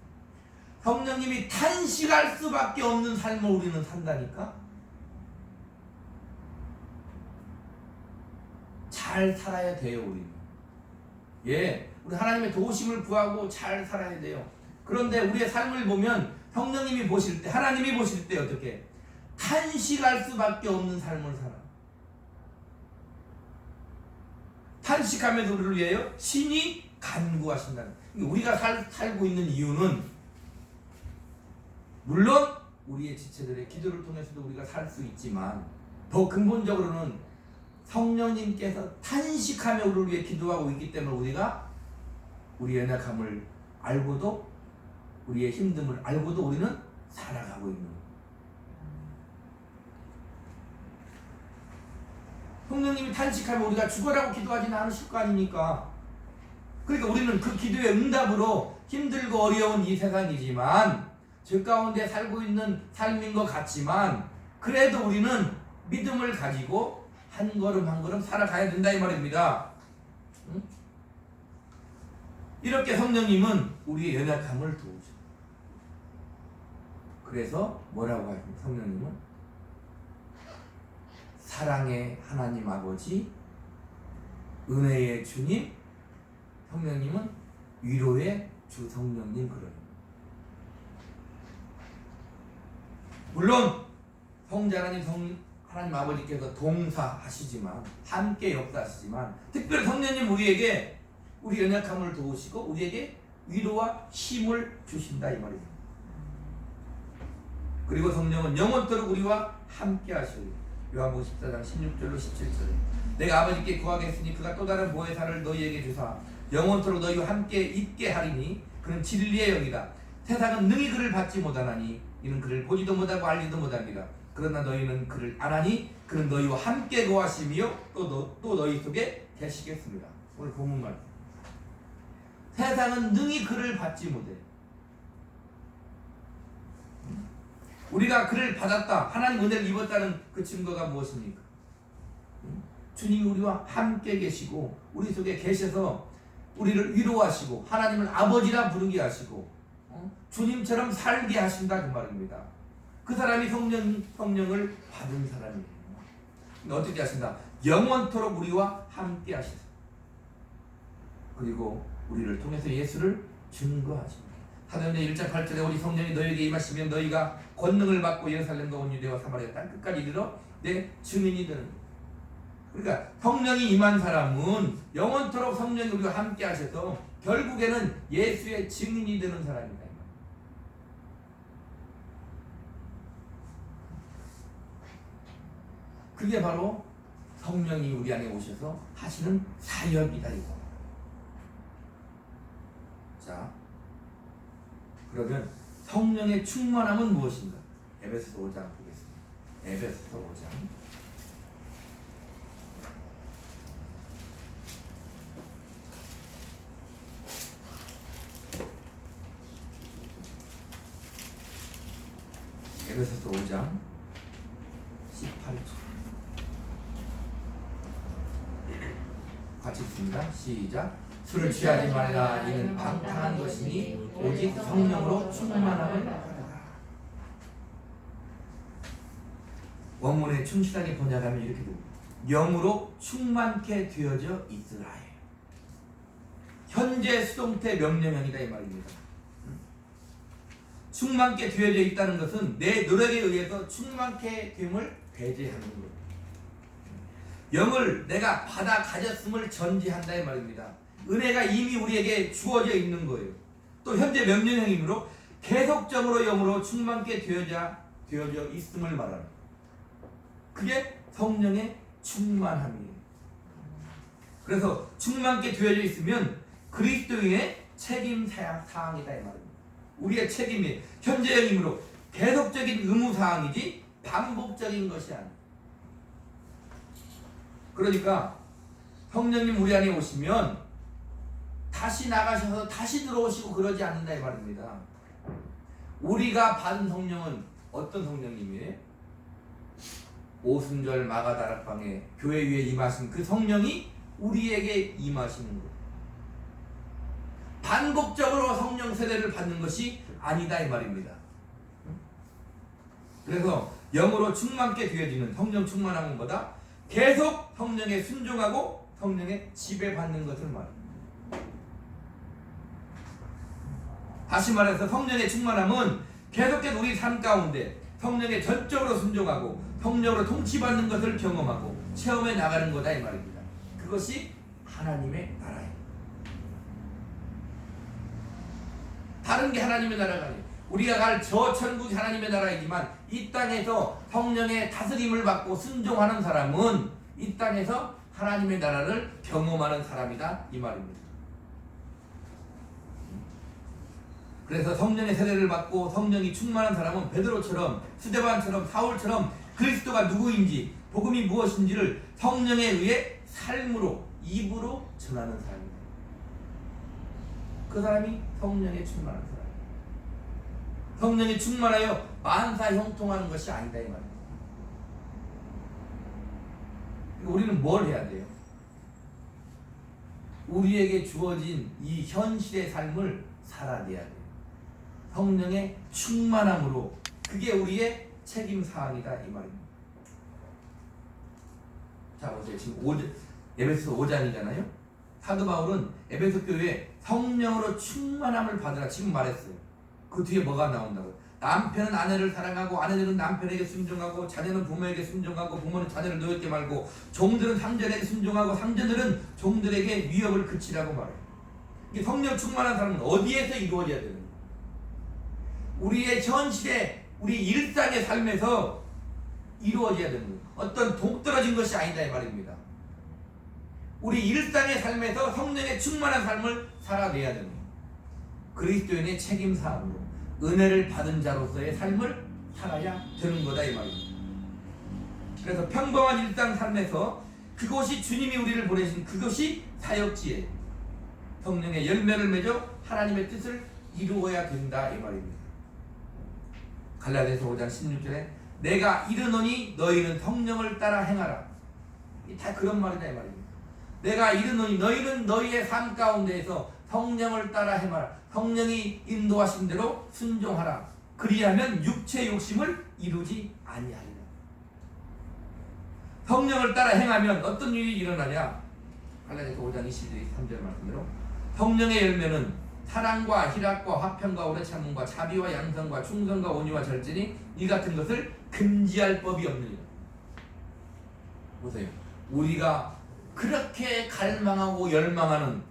A: 성령님이 탄식할 수밖에 없는 삶을 우리는 산다니까? 잘 살아야 돼요 우리는. 예, 우리 하나님의 도우심을 구하고 잘 살아야 돼요. 그런데 우리의 삶을 보면 성령님이 보실 때, 하나님이 보실 때 어떻게? 탄식할 수밖에 없는 삶을 살아. 탄식하면서 우리를 위하여 신이 간구하신다는. 우리가 살고 있는 이유는, 물론 우리의 지체들의 기도를 통해서도 우리가 살 수 있지만, 더 근본적으로는 성령님께서 탄식하며 우리를 위해 기도하고 있기 때문에 우리가 우리의 연약함을 알고도, 우리의 힘듦을 알고도 우리는 살아가고 있는 거예요. 성령님이 탄식하면 우리가 죽어라고 기도하지는 않으실 거 아닙니까? 그러니까 우리는 그 기도의 응답으로 힘들고 어려운 이 세상이지만, 죄 가운데 살고 있는 삶인 것 같지만, 그래도 우리는 믿음을 가지고 한 걸음 한 걸음 살아가야 된다 이 말입니다. 응? 이렇게 성령님은 우리의 연약함을 도우죠. 그래서 뭐라고 하십니까? 성령님은 사랑의 하나님 아버지, 은혜의 주님, 성령님은 위로의 주 성령님, 그러니. 물론 성자 하나님, 하나님 아버지께서 동사하시지만, 함께 역사하시지만, 특별히 성령님 우리에게 우리 연약함을 도우시고 우리에게 위로와 힘을 주신다 이 말입니다. 그리고 성령은 영원토록 우리와 함께 하시오. 요한복음 14장 16절로 17절에 내가 아버지께 구하겠으니 그가 또 다른 보혜사를 너희에게 주사 영원토록 너희와 함께 있게 하리니 그는 진리의 영이다. 세상은 능히 그를 받지 못하나니 이는 그를 보지도 못하고 알지도 못합니다. 그러나 너희는 그를 아나니 그는 너희와 함께 거하시며 또 너희 속에 계시겠습니다. 오늘 본문 말. 세상은 능히 그를 받지 못해. 우리가 그를 받았다, 하나님 은혜를 입었다는 그 증거가 무엇입니까? 주님이 우리와 함께 계시고 우리 속에 계셔서 우리를 위로하시고 하나님을 아버지라 부르게 하시고 주님처럼 살게 하신다 그 말입니다. 그 사람이 성령을 받은 사람이에요. 어떻게 하신다? 영원토록 우리와 함께 하시다. 그리고 우리를 통해서 예수를 증거하십니다. 사도행전 1장 8절에 우리 성령이 너희에게 임하시면 너희가 권능을 받고 예루살렘과 온 유대와 사마리아 땅 끝까지 이르러 내 증인이 되는 거예요. 그러니까 성령이 임한 사람은 영원토록 성령이 우리와 함께 하셔서 결국에는 예수의 증인이 되는 사람이다. 그게 바로 성령이 우리 안에 오셔서 하시는 사역이다 이거. 자, 그러면 성령의 충만함은 무엇인가? 에베소서 5장 보겠습니다. 에베소서 5장. 에베소서 5장 18절 같이 읽습니다. 시작. 술을 취하지 말라. 이는 방탕한 것이니 오직 성령으로 충만함을 받으라. 원문에 충실하게 번역하면 이렇게 됩니다. 영으로 충만케 되어져 있으라. 현재 수동태 명령형이다 이 말입니다. 충만케 되어져 있다는 것은 내 노력에 의해서 충만케 됨을 배제하는 것. 영을 내가 받아 가졌음을 전제한다 이 말입니다. 은혜가 이미 우리에게 주어져 있는 거예요. 또 현재 명령형이므로 계속적으로 영으로 충만케 되어져 있음을 말하는. 그게 성령의 충만함이에요. 그래서 충만케 되어져 있으면 그리스도인의 책임 사항이다 이 말입니다. 우리의 책임이 현재형이므로 계속적인 의무 사항이지 반복적인 것이 아니에요. 그러니까 성령님 우리 안에 오시면 다시 나가셔서 다시 들어오시고 그러지 않는다 이 말입니다. 우리가 받은 성령은 어떤 성령님이에요? 오순절 마가다락방에 교회 위에 임하신 그 성령이 우리에게 임하시는 거예요. 반복적으로 성령 세례를 받는 것이 아니다 이 말입니다. 그래서 영으로 충만케 되어지는 성령 충만함은 뭐다? 계속 성령에 순종하고 성령에 지배받는 것을 말합니다. 다시 말해서 성령의 충만함은 계속해서 우리 삶 가운데 성령에 전적으로 순종하고 성령으로 통치받는 것을 경험하고 체험해 나가는 거다 이 말입니다. 그것이 하나님의 나라예요. 다른 게 하나님의 나라가 아니에요. 우리가 갈 저 천국이 하나님의 나라이지만 이 땅에서 성령의 다스림을 받고 순종하는 사람은 이 땅에서 하나님의 나라를 경험하는 사람이다 이 말입니다. 그래서 성령의 세례를 받고 성령이 충만한 사람은 베드로처럼 스데반처럼 사울처럼 그리스도가 누구인지 복음이 무엇인지를 성령에 의해 삶으로 입으로 전하는 사람입니다. 그 사람이 성령에 충만한 사람. 성령이 충만하여 만사 형통하는 것이 아니다 이 말입니다. 우리는 뭘 해야 돼요? 우리에게 주어진 이 현실의 삶을 살아내야 돼요. 성령의 충만함으로. 그게 우리의 책임 사항이다 이 말입니다. 자 보세요. 지금 에베소 5장이잖아요. 사도 바울은 에베소 교회에 성령으로 충만함을 받으라 지금 말했어요. 그 뒤에 뭐가 나온다고? 남편은 아내를 사랑하고 아내들은 남편에게 순종하고 자녀는 부모에게 순종하고 부모는 자녀를 노엽게 말고 종들은 상전에게 순종하고 상전들은 종들에게 위협을 그치라고 말해요. 이 성령 충만한 사람은 어디에서 이루어져야 되는 거예요? 우리의 현실에 우리 일상의 삶에서 이루어져야 되는 거예요. 어떤 동떨어진 것이 아니다 이 말입니다. 우리 일상의 삶에서 성령의 충만한 삶을 살아내야 되는 거예요. 그리스도인의 책임사항으로 은혜를 받은 자로서의 삶을 살아야 되는 거다 이 말입니다. 그래서 평범한 일상 삶에서 그것이 주님이 우리를 보내신 그것이 사역지에 성령의 열매를 맺어 하나님의 뜻을 이루어야 된다 이 말입니다. 갈라디아서 5장 16절에 내가 이르노니 너희는 성령을 따라 행하라. 다 그런 말이다 이 말입니다. 내가 이르노니 너희는 너희의 삶 가운데에서 성령을 따라 행하라. 성령이 인도하신 대로 순종하라. 그리하면 육체 욕심을 이루지 아니하리라. 성령을 따라 행하면 어떤 일이 일어나냐? 갈라디아서 5장 23절 말씀대로 성령의 열매는 사랑과 희락과 화평과 오래 참음과 자비와 양성과 충성과 온유와 절제니 이 같은 것을 금지할 법이 없느니라. 보세요. 우리가 그렇게 갈망하고 열망하는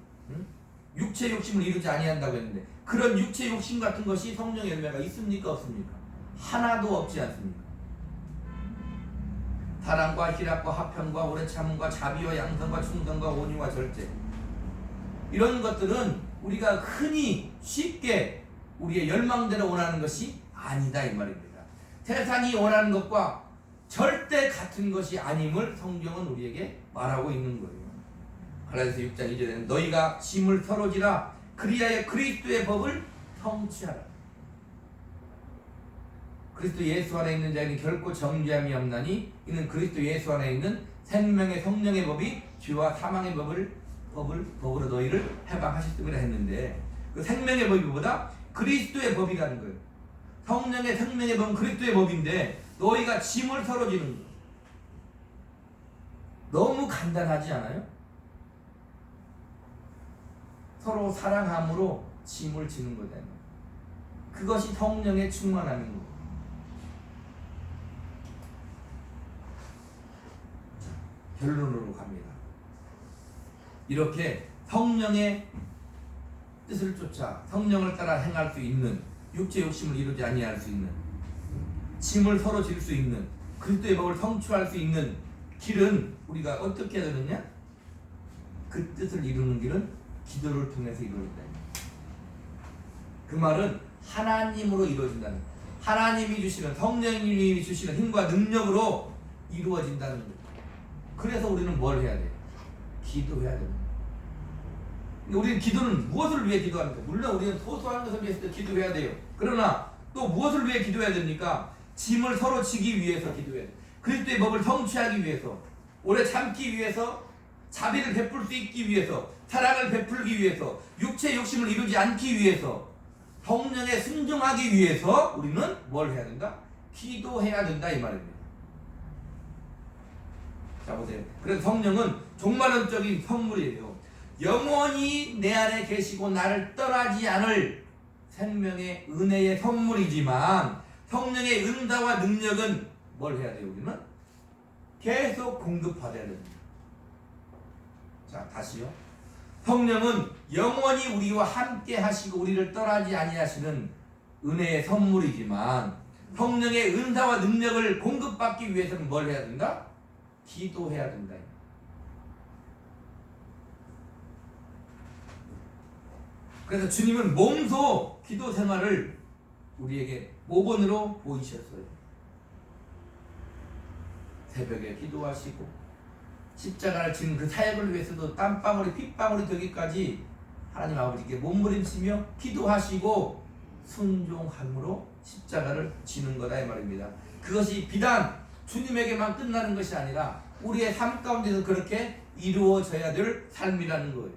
A: 육체 욕심을 이루지 아니한다고 했는데 그런 육체 욕심 같은 것이 성령의 열매가 있습니까 없습니까? 하나도 없지 않습니까? 사랑과 희락과 화평과 오래 참음과 자비와 양성과 충성과 온유와 절제 이런 것들은 우리가 흔히 쉽게 우리의 열망대로 원하는 것이 아니다 이 말입니다. 세상이 원하는 것과 절대 같은 것이 아님을 성경은 우리에게 말하고 있는 거예요. 갈라디아서 6장 2절에는 너희가 짐을 서로 지라 그리하여 그리스도의 법을 성취하라. 그리스도 예수 안에 있는 자에게 결코 정죄함이 없나니 이는 그리스도 예수 안에 있는 생명의 성령의 법이 죄와 사망의 법으로 너희를 해방하셨음이라 했는데, 그 생명의 법이 뭐다? 그리스도의 법이라는 거예요. 성령의 생명의 법은 그리스도의 법인데 너희가 짐을 서로 지는 거예요. 너무 간단하지 않아요? 서로 사랑함으로 짐을 지는 거다. 그것이 성령의 충만함인 거예요. 결론으로 갑니다. 이렇게 성령의 뜻을 쫓아 성령을 따라 행할 수 있는, 육체 욕심을 이루지 아니할 수 있는, 짐을 서로 질 수 있는, 그리스도의 법을 성취할 수 있는 길은 우리가 어떻게 해야 되느냐? 그 뜻을 이루는 길은 기도를 통해서 이루어진다. 그 말은 하나님으로 이루어진다는 거예요. 하나님이 주시는, 성령님이 주시는 힘과 능력으로 이루어진다는 거예요. 그래서 우리는 뭘 해야 돼요? 기도해야 됩니다. 우리는 기도는 무엇을 위해 기도합니까? 물론 우리는 소소한 것을 위해서 기도해야 돼요. 그러나 또 무엇을 위해 기도해야 됩니까? 짐을 서로 지기 위해서 기도해야 돼요. 그리스도의 법을 성취하기 위해서, 오래 참기 위해서, 자비를 베풀 수 있기 위해서, 사랑을 베풀기 위해서, 육체의 욕심을 이루지 않기 위해서, 성령에 순종하기 위해서 우리는 뭘 해야 된다? 기도해야 된다 이 말입니다. 자 보세요. 그래서 성령은 종말론적인 선물이에요. 영원히 내 안에 계시고 나를 떠나지 않을 생명의 은혜의 선물이지만 성령의 은사와 능력은 뭘 해야 돼요? 우리는 계속 공급받아야 됩니다. 자 다시요. 성령은 영원히 우리와 함께 하시고 우리를 떠나지 아니하시는 은혜의 선물이지만 성령의 은사와 능력을 공급받기 위해서는 뭘 해야 된다? 기도해야 된다. 그래서 주님은 몸소 기도 생활을 우리에게 모본으로 보이셨어요. 새벽에 기도하시고 십자가를 지는 그 사역을 위해서도 땀방울이 핏방울이 되기까지 하나님 아버지께 몸부림치며 기도하시고 순종함으로 십자가를 지는 거다 이 말입니다. 그것이 비단 주님에게만 끝나는 것이 아니라 우리의 삶 가운데서 그렇게 이루어져야 될 삶이라는 거예요.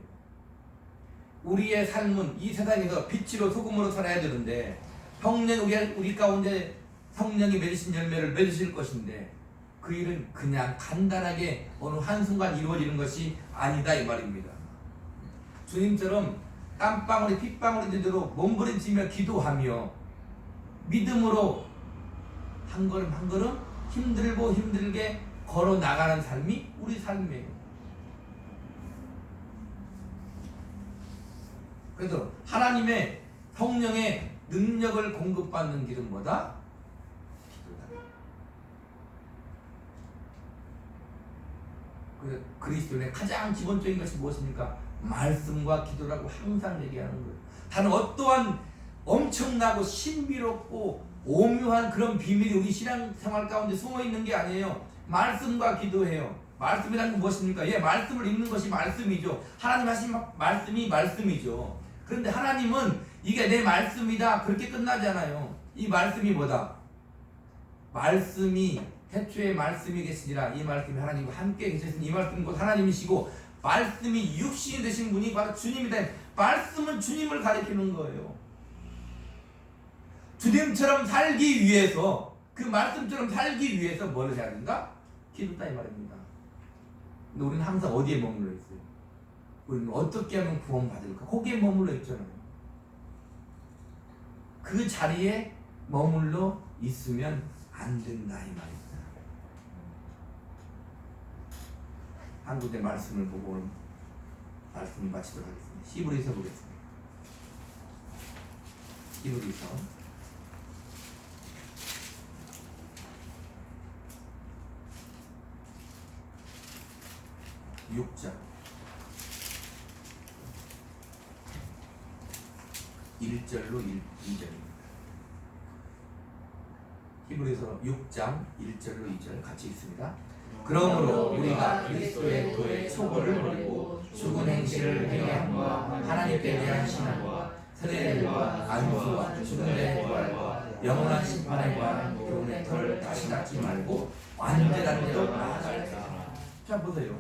A: 우리의 삶은 이 세상에서 빛으로 소금으로 살아야 되는데 성령 우리 가운데 성령이 맺으신 열매를 맺으실 것인데 그 일은 그냥 간단하게 어느 한순간 이루어지는 것이 아니다 이 말입니다. 주님처럼 땀방울이 핏방울이 되도록 몸부림치며 기도하며 믿음으로 한 걸음 한 걸음 힘들고 힘들게 걸어 나가는 삶이 우리 삶이에요. 그래서 하나님의 성령의 능력을 공급받는 길은 뭐다? 기도다. 그래서 그리스도인의 가장 기본적인 것이 무엇입니까? 말씀과 기도라고 항상 얘기하는 거예요. 다른 어떠한 엄청나고 신비롭고 오묘한 그런 비밀이 우리 신앙생활 가운데 숨어있는 게 아니에요. 말씀과 기도해요. 말씀이라는 건 무엇입니까? 예, 말씀을 읽는 것이 말씀이죠. 하나님 하신 말씀이 말씀이죠. 그런데 하나님은 이게 내 말씀이다 그렇게 끝나지 않아요. 이 말씀이 뭐다? 말씀이 태초에 말씀이 계시니라. 이 말씀이 하나님과 함께 계셨으니 이 말씀은 곧 하나님이시고 말씀이 육신이 되신 분이 바로 주님이다. 말씀은 주님을 가리키는 거예요. 주님처럼 살기 위해서, 그 말씀처럼 살기 위해서 뭘 해야 된다? 기도다 이 말입니다. 근데 우리는 항상 어디에 머물러 있어요? 우리는 어떻게 하면 구원받을까? 거기에 머물러 있잖아요. 그 자리에 머물러 있으면 안 된다 이 말입니다. 한 군데 말씀을 보고 오늘 말씀을 마치도록 하겠습니다. 히브리서 보겠습니다. 히브리서 6장 1절로 2절입니다. 히브리서 6장 1절로 2절 같이 읽습니다. 그러므로 우리가 그리스도의 도의 초보를 버리고 죽은 행실을 행함과 하나님께 대한 신앙과 세례들과 안수와 죽음의 부활과 영원한 심판에 관한 교훈의 털을 다시 닫지 말고 완전한 대로 나아갈지어다. 자 보세요.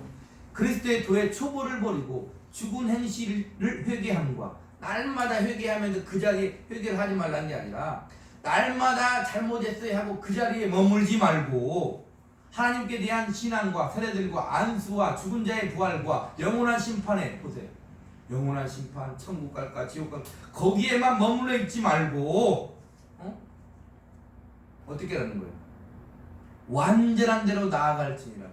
A: 그리스도의 도의 초보를 버리고 죽은 행실을 회개함과 날마다 회개하면서 그 자리에 회개를 하지 말라는 게 아니라 날마다 잘못했어야 하고 그 자리에 머물지 말고 하나님께 대한 신앙과 세례들과 안수와 죽은 자의 부활과 영원한 심판에 보세요. 영원한 심판, 천국 갈까 지옥 갈까 거기에만 머물러 있지 말고 어떻게 하는 거예요? 완전한 대로 나아갈지니라.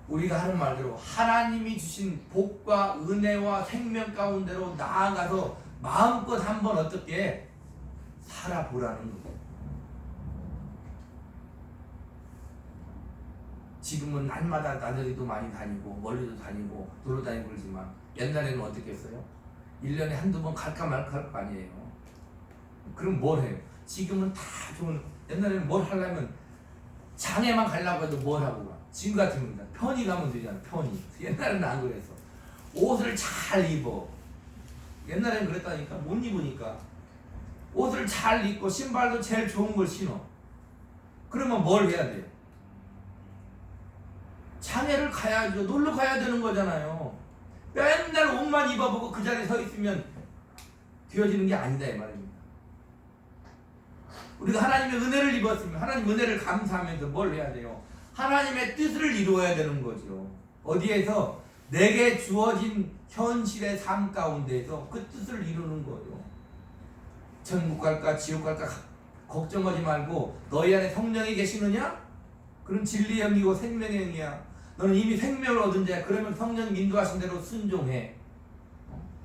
A: 우리가 하는 말대로 하나님이 주신 복과 은혜와 생명 가운데로 나아가서 마음껏 한번 어떻게 살아보라는 거예요. 지금은 날마다 나들이도 많이 다니고 멀리도 다니고 놀러 다니고 그러지만 옛날에는 어떻게 했어요? 1년에 한두 번 갈까 말까 할 거 아니에요. 그럼 뭘 해요? 지금은 다 좋은, 옛날에는 뭘 하려면 장에만 가려고 해도 뭘 하고 가? 지금 같으면 편히 가면 되잖아. 편히. 옛날에는 안 그랬어. 옷을 잘 입어. 옛날에는 그랬다니까. 못 입으니까 옷을 잘 입고 신발도 제일 좋은 걸 신어. 그러면 뭘 해야 돼요? 장애를 가야죠. 놀러 가야 되는 거잖아요. 맨날 옷만 입어보고 그 자리에 서 있으면 되어지는 게 아니다 이 말입니다. 우리가 하나님의 은혜를 입었으면 하나님 은혜를 감사하면서 뭘 해야 돼요? 하나님의 뜻을 이루어야 되는 거죠. 어디에서? 내게 주어진 현실의 삶 가운데에서 그 뜻을 이루는 거예요. 천국 갈까 지옥 갈까 걱정하지 말고 너희 안에 성령이 계시느냐? 그럼 진리의 영이고 생명의 영이야. 너는 이미 생명을 얻은 자야. 그러면 성령이 인도하신 대로 순종해.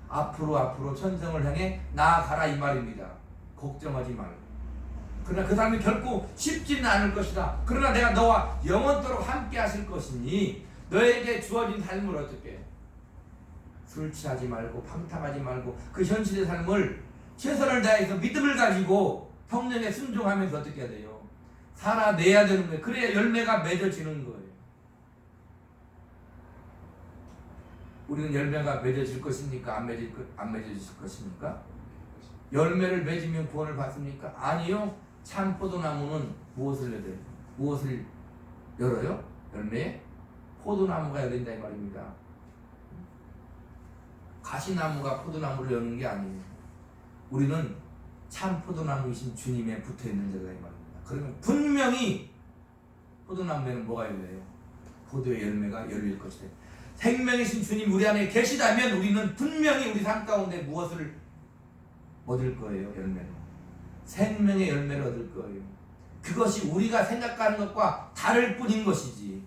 A: 앞으로 천성을 향해 나아가라 이 말입니다. 걱정하지 말고. 그러나 그 삶이 결코 쉽지는 않을 것이다. 그러나 내가 너와 영원토록 함께 하실 것이니 너에게 주어진 삶을 어떻게 해? 술 취하지 말고 방탕하지 말고 그 현실의 삶을 최선을 다해서 믿음을 가지고 성령에 순종하면서 어떻게 해야 돼요? 살아내야 되는 거예요. 그래야 열매가 맺어지는 거예요. 우리는 열매가 맺어질 것입니까? 안 맺어질 것입니까? 열매를 맺으면 구원을 받습니까? 아니요. 참 포도나무는 무엇을 열어요? 무엇을 열어요? 열매? 포도나무가 열린다 이 말입니다. 가시나무가 포도나무를 여는 게 아니에요. 우리는 참 포도나무이신 주님에 붙어있는 자다 이 말입니다. 그러면 분명히 포도나무에는 뭐가 열려요? 포도의 열매가 열릴 것이다. 생명이신 주님 우리 안에 계시다면 우리는 분명히 우리 삶 가운데 무엇을 얻을 거예요? 열매를. 생명의 열매를 얻을 거예요. 그것이 우리가 생각하는 것과 다를 뿐인 것이지.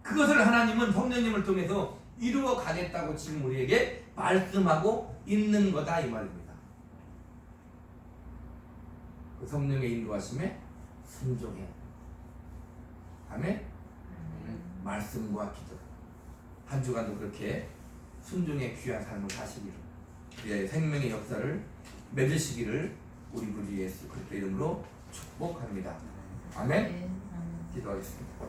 A: 그것을 하나님은 성령님을 통해서 이루어 가겠다고 지금 우리에게 말씀하고 있는 거다 이 말입니다. 그 성령의 인도하심에 순종해. 아멘. 말씀과 기도. 한 주간도 그렇게 순종의 귀한 삶을 사시기를, 우리의 생명의 역사를 맺으시기를 우리 구주 예수 그리스도 이름으로 축복합니다. 아멘. 기도하겠습니다.